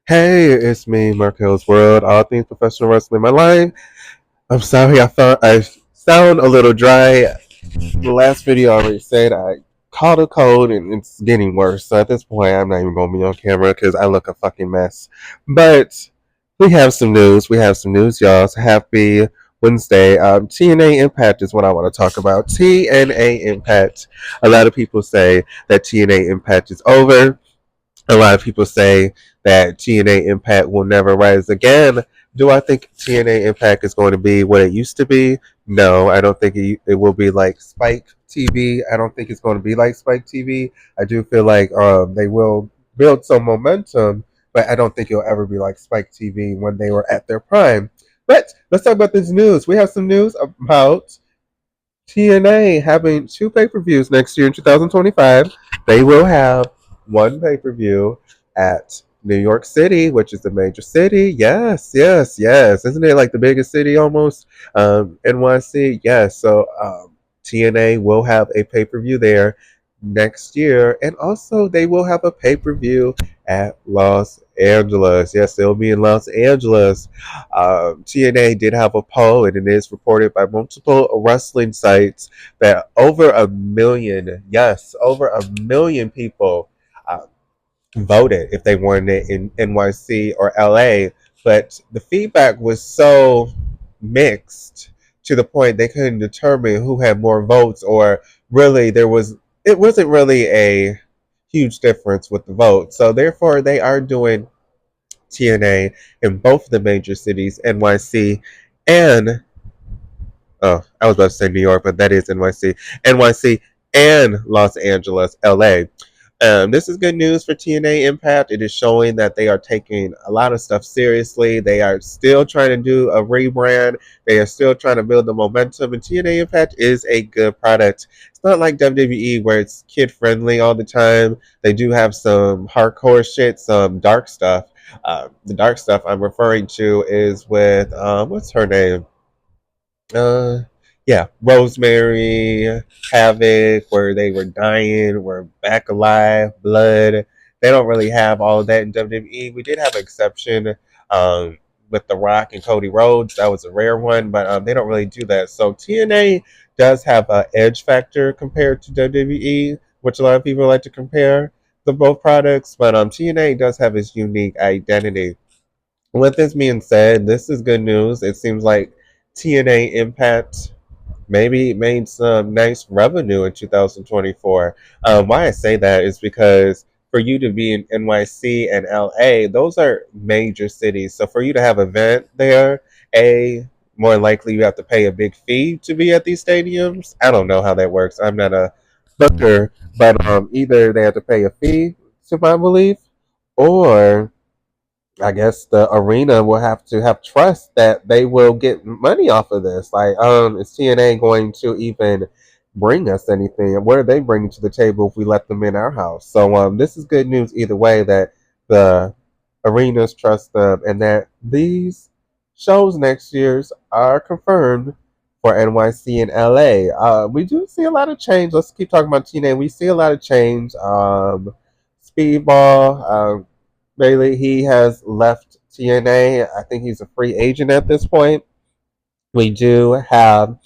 Hey, it's me, Marquelworld, all things professional wrestling in my life. I'm sorry, I thought I sound a little dry. The last video I already said I caught a cold and it's getting worse. So at this point, I'm not even going to be on camera because I look a fucking mess. But we have some news. We have some news, y'all. So happy Wednesday. TNA Impact is what I want to talk about. TNA Impact. A lot of people say that TNA Impact is over. A lot of people say that TNA Impact will never rise again. Do I think TNA Impact is going to be what it used to be? No, I don't think it will be like Spike TV. I don't think it's going to be like Spike TV. I do feel like they will build some momentum, but I don't think it'll ever be like Spike TV when they were at their prime. But let's talk about this news. We have some news about TNA having two pay per views next year in 2025. They will have one pay per view at New York City, which is the major city. Yes, yes, yes. Isn't it like the biggest city almost? NYC. Yes. So TNA will have a pay per view there next year, and also they will have a pay per view at Los Angeles. Yes, they'll be in Los Angeles. TNA did have a poll, and it is reported by multiple wrestling sites that over a million, yes, over a million people uh, voted if they wanted it in NYC or LA. But the feedback was so mixed to the point they couldn't determine who had more votes, or really it wasn't really a huge difference with the vote. So therefore, they are doing TNA in both the major cities, NYC and I was about to say New York, but that is NYC, NYC and Los Angeles, LA. This is good news for TNA Impact. It is showing that they are taking a lot of stuff seriously. They are still trying to do a rebrand. They are still trying to build the momentum. And TNA Impact is a good product. It's not like WWE where it's kid friendly all the time. They do have some hardcore shit, some dark stuff. The dark stuff I'm referring to is with what's her name? Uh, yeah, Rosemary, Havoc, where they were dying, were back alive, blood. They don't really have all of that in WWE. We did have an exception with The Rock and Cody Rhodes. That was a rare one, but they don't really do that. So TNA does have an edge factor compared to WWE, which a lot of people like to compare the both products. But TNA does have its unique identity. With this being said, this is good news. It seems like TNA Impact maybe made some nice revenue in 2024. Why I say that is because for you to be in NYC and LA, those are major cities. So for you to have an event there, more likely you have to pay a big fee to be at these stadiums. I don't know how that works. I'm not a booker, but either they have to pay a fee, to my belief, or I guess the arena will have to have trust that they will get money off of this. Like, is TNA going to even bring us anything? And what are they bringing to the table if we let them in our house? So, this is good news either way that the arenas trust them and that these shows next year's are confirmed for NYC and LA. We do see a lot of change. Let's keep talking about TNA. We see a lot of change. Speedball. Bailey, he has left TNA. I think he's a free agent at this point. We do have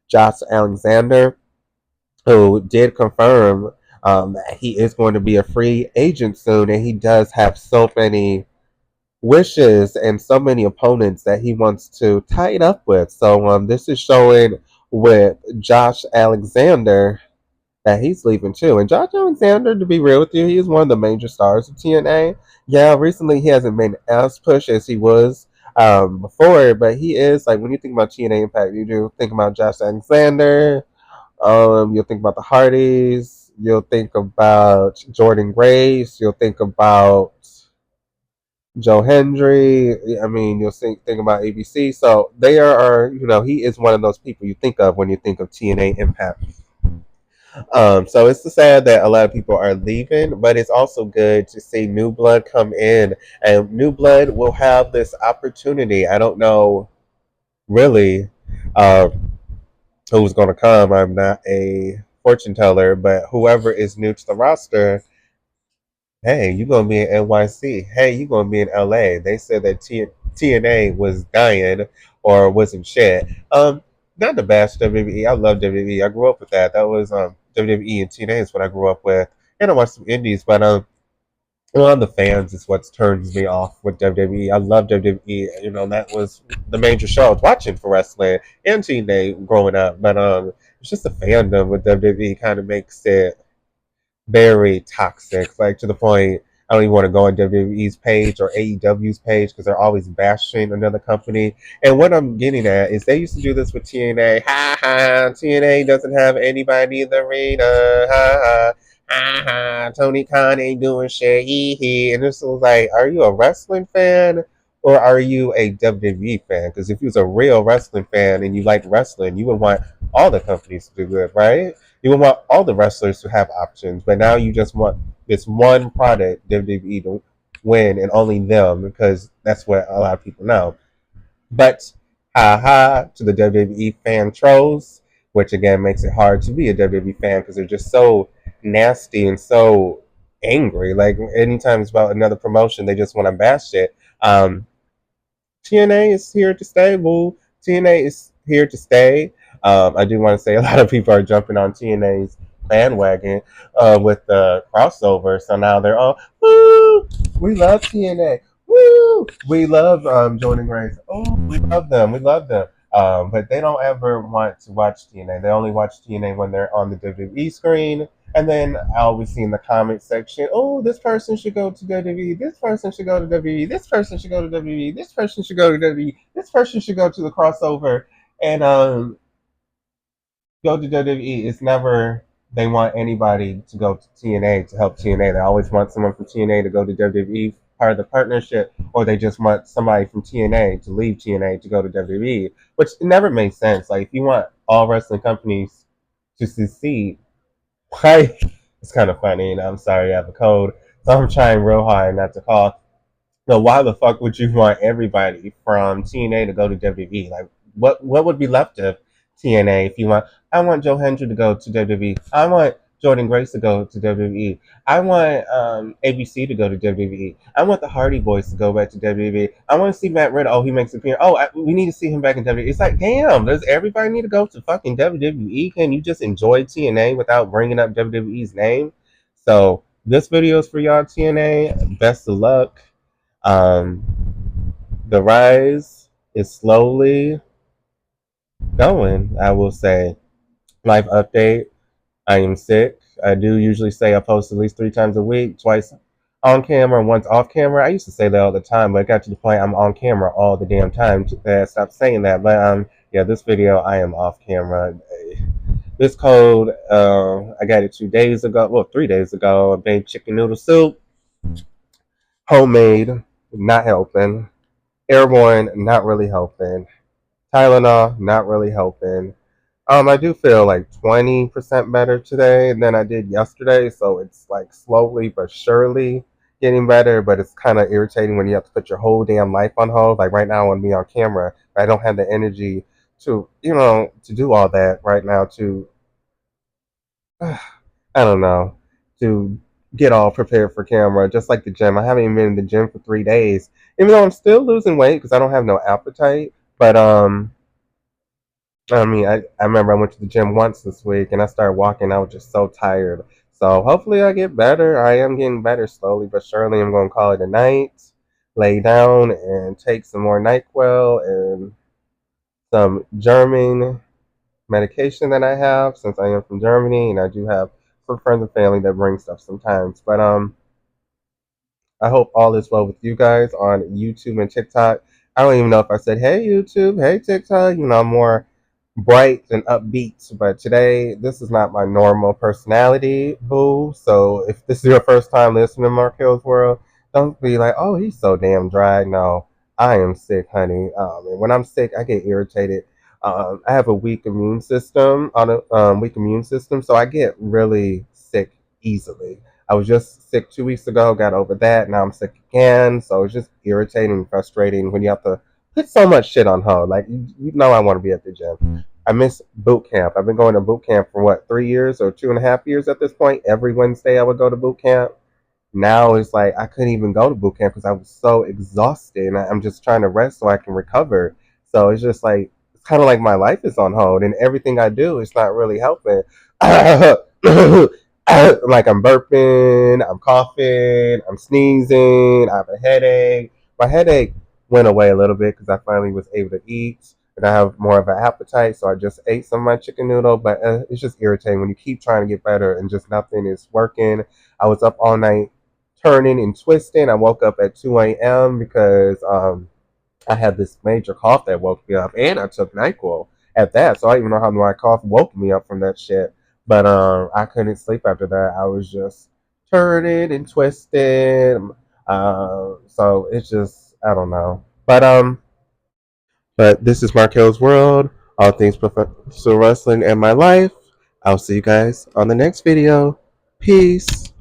Josh Alexander, who did confirm that he is going to be a free agent soon, and he does have so many wishes and so many opponents that he wants to tie it up with. So this is showing with Josh Alexander that he's leaving too. And Josh Alexander, to be real with you, he is one of the major stars of TNA. Yeah, recently he hasn't been as push as he was before, but he is like when you think about TNA Impact, you do think about Josh Alexander. You'll think about the Hardys. You'll think about Jordan Grace. You'll think about Joe Hendry. I mean, you'll think about ABC. So they are, he is one of those people you think of when you think of TNA Impact. So it's sad that a lot of people are leaving, but it's also good to see new blood come in, and new blood will have this opportunity. I don't know really uh, who's going to come. I'm not a fortune teller, but whoever is new to the roster Hey, you gonna be in NYC? Hey, you gonna be in LA? They said that TNA was dying or wasn't shit. Not the bash WWE. I love WWE. I grew up with that. That was WWE and TNA is what I grew up with. And I watched some indies, but the fans is what turns me off with WWE. I love WWE. You know, that was the major show I was watching for wrestling and TNA growing up. But it's just the fandom with WWE kind of makes it very toxic, like to the point I don't even want to go on WWE's page or AEW's page because they're always bashing another company. And what I'm getting at is they used to do this with TNA. Ha ha! TNA doesn't have anybody in the arena. Ha ha! Ha ha! Tony Khan ain't doing shit. Hee hee. And this was like, are you a wrestling fan? Or are you a WWE fan? Because if you was a real wrestling fan and you like wrestling, you would want all the companies to do good, right? You would want all the wrestlers to have options, but now you just want this one product, WWE, to win and only them because that's what a lot of people know. But ha ha to the WWE fan trolls, which again makes it hard to be a WWE fan because they're just so nasty and so angry. Like anytime it's about another promotion, they just want to bash it. TNA is here to stay. Woo. TNA is here to stay. I do want to say a lot of people are jumping on TNA's bandwagon with the crossover. So now they're all, woo, we love TNA. Woo, we love Jordan Grace. Oh, we love them. We love them. But they don't ever want to watch TNA. They only watch TNA when they're on the WWE screen. And then I always see in the comment section, oh, this person should go to WWE, this person should go to WWE, this person should go to WWE, this person should go to WWE, this person should go to the crossover and go to WWE. It's never they want anybody to go to TNA to help TNA. They always want someone from TNA to go to WWE, part of the partnership, or they just want somebody from TNA to leave TNA to go to WWE, which never makes sense. Like if you want all wrestling companies to succeed, right? It's kind of funny, and I'm sorry I have a cold, so I'm trying real hard not to cough. So why the fuck would you want everybody from TNA to go to WWE? Like, what would be left of TNA if you want? I want Joe Hendry to go to WWE. I want Jordan Grace to go to WWE. I want ABC to go to WWE. I want the Hardy Boys to go back to WWE. I want to see Matt Riddle. Oh, he makes an appearance. Oh, we need to see him back in WWE. It's like, damn, does everybody need to go to fucking WWE? Can you just enjoy TNA without bringing up WWE's name? So this video is for y'all, TNA. Best of luck. Um, the rise is slowly going, I will say. Life update. I am sick. I do usually say I post at least 3 times a week, twice on camera, once off camera. I used to say that all the time, but it got to the point I'm on camera all the damn time. I stopped saying that. But yeah, this video I am off camera. This cold, I got it 2 days ago. Well, 3 days ago. I made chicken noodle soup, homemade, not helping. Airborne, not really helping. Tylenol, not really helping. I do feel like 20% better today than I did yesterday, so it's like slowly but surely getting better, but it's kind of irritating when you have to put your whole damn life on hold. Like right now, I want to be on camera, but I don't have the energy to, to do all that right now to, I don't know, to get all prepared for camera, just like the gym. I haven't even been in the gym for 3 days, even though I'm still losing weight because I don't have no appetite, but, I mean, I remember I went to the gym once this week and I started walking. I was just so tired. So hopefully I get better. I am getting better slowly but surely. I'm going to call it a night, lay down and take some more NyQuil and some German medication that I have since I am from Germany and I do have some friends and family that bring stuff sometimes. But I hope all is well with you guys on YouTube and TikTok. I don't even know if I said, hey, YouTube, hey, TikTok. I'm more bright and upbeat. But today, this is not my normal personality, boo. So if this is your first time listening to Marquel's World, don't be like, oh, he's so damn dry. No, I am sick, honey. And when I'm sick, I get irritated. I have a weak immune system, so I get really sick easily. I was just sick 2 weeks ago, got over that. Now I'm sick again. So it's just irritating and frustrating when you have to put so much shit on hold. Like, you know, I want to be at the gym. I miss boot camp. I've been going to boot camp for what, 3 years or 2.5 years at this point. Every Wednesday I would go to boot camp. now it's like I couldn't even go to boot camp because I was so exhausted, and I'm just trying to rest so I can recover. So it's just like it's kind of like my life is on hold, and everything I do is not really helping. Like I'm burping, I'm coughing, I'm sneezing, I have a headache. My headache went away a little bit because I finally was able to eat and I have more of an appetite. So I just ate some of my chicken noodle, but it's just irritating when you keep trying to get better and just nothing is working. I was up all night turning and twisting. I woke up at 2 a.m. because I had this major cough that woke me up, and I took NyQuil at that. So I don't even know how my cough woke me up from that shit. But I couldn't sleep after that. I was just turning and twisting. So it's just I don't know. But this is Markel's World, all things professional wrestling and my life. I'll see you guys on the next video. Peace.